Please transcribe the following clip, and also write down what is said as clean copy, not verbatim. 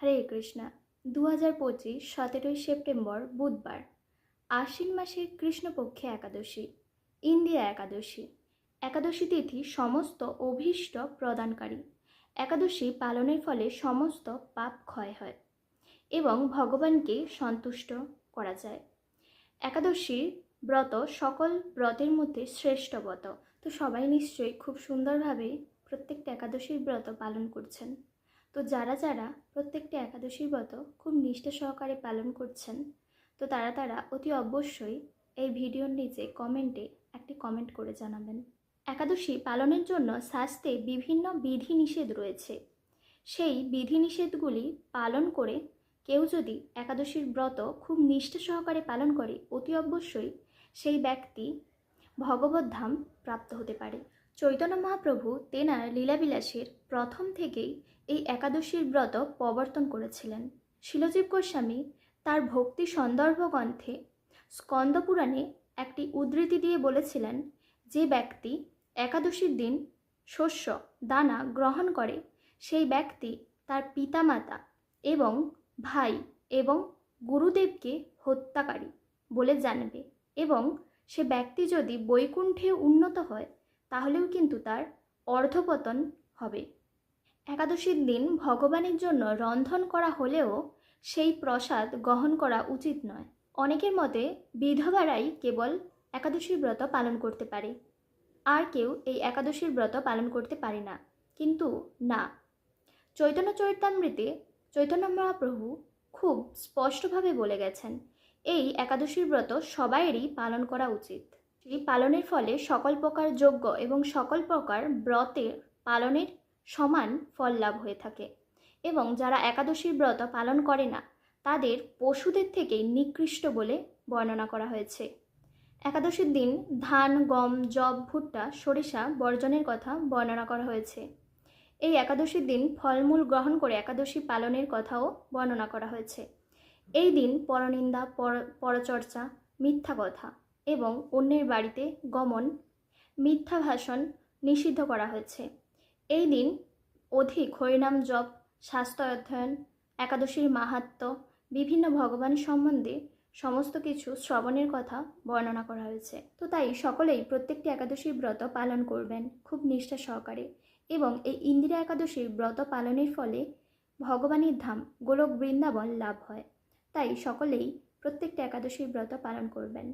হরে Krishna. 2025 17ই September বুধবার, আশ্বিন মাসের কৃষ্ণপক্ষে একাদশী, ইন্দিরা একাদশী। একাদশী তিথি সমস্ত অভীষ্ট প্রদানকারী। একাদশী পালনের ফলে সমস্ত পাপ ক্ষয় হয় এবং ভগবানকে সন্তুষ্ট করা যায়। একাদশীর ব্রত সকল ব্রতের মধ্যে শ্রেষ্ঠ ব্রত। তো সবাই নিশ্চয়ই খুব সুন্দরভাবে প্রত্যেকটা একাদশীর ব্রত পালন করছেন। তো যারা যারা প্রত্যেকটা একাদশীর ব্রত খুব নিষ্ঠা সহকারে পালন করছেন, তো তারা অতি অবশ্যই এই ভিডিওর নিচে কমেন্টে একটি কমেন্ট করে জানাবেন। একাদশী পালনের জন্য শাস্ত্রে বিভিন্ন বিধিনিষেধ রয়েছে। সেই বিধিনিষেধগুলি পালন করে কেউ যদি একাদশীর ব্রত খুব নিষ্ঠা সহকারে পালন করে, অতি অবশ্যই সেই ব্যক্তি ভগবত ধাম প্রাপ্ত হতে পারে। চৈতন্য মহাপ্রভু তেনার লীলাবিলাসের প্রথম থেকেই এই একাদশীর ব্রত প্রবর্তন করেছিলেন। শিলজীব গোস্বামী তার ভক্তি সন্দর্ভ গ্রন্থে স্কন্দপুরাণে একটি উদ্ধৃতি দিয়ে বলেছিলেন, যে ব্যক্তি একাদশীর দিন শস্য দানা গ্রহণ করে সেই ব্যক্তি তার পিতামাতা এবং ভাই এবং গুরুদেবকে হত্যাকারী বলে জানবে, এবং সে ব্যক্তি যদি বৈকুণ্ঠে উন্নত হয় তাহলেও কিন্তু তার অর্ধপতন হবে। একাদশীর দিন ভগবানের জন্য রন্ধন করা হলেও সেই প্রসাদ গ্রহণ করা উচিত নয়। অনেকের মতে বিধবারাই কেবল একাদশীর ব্রত পালন করতে পারে, আর কেউ এই একাদশীর ব্রত পালন করতে পারে না। কিন্তু না, চৈতন্য চরিতামৃতে চৈতন্য মহাপ্রভু খুব স্পষ্টভাবে বলে গেছেন, এই একাদশীর ব্রত সবাইয়েরই পালন করা উচিত। এই পালনের ফলে সকল প্রকার যজ্ঞ এবং সকল প্রকার ব্রতের পালনের সমান ফল লাভ হয়ে থাকে, এবং যারা একাদশীর ব্রত পালন করে না তাদের পশুদের থেকেই নিকৃষ্ট বলে বর্ণনা করা হয়েছে। একাদশীর দিন ধান, গম, যব, ভুট্টা, সরিষা বর্জনের কথা বর্ণনা করা হয়েছে। এই একাদশীর দিন ফলমূল গ্রহণ করে একাদশী পালনের কথাও বর্ণনা করা হয়েছে। এই দিন পরনিন্দা, পরচর্চা, মিথ্যা কথা এবং অন্যের বাড়িতে গমন, মিথ্যা ভাষণ নিষিদ্ধ করা হয়েছে। এই দিন অধিক হরিনাম জপ, শাস্ত্র অধ্যয়ন, একাদশীর মাহাত্ম্য, বিভিন্ন ভগবান সম্বন্ধে সমস্ত কিছু শ্রবণের কথা বর্ণনা করা হয়েছে। তো তাই সকলেই প্রত্যেকটি একাদশীর ব্রত পালন করবেন খুব নিষ্ঠা সহকারে, এবং এই ইন্দিরা একাদশীর ব্রত পালনের ফলে ভগবানের ধাম গোলক বৃন্দাবন লাভ হয়। তাই সকলেই প্রত্যেকটা একাদশীর ব্রত পালন করবেন।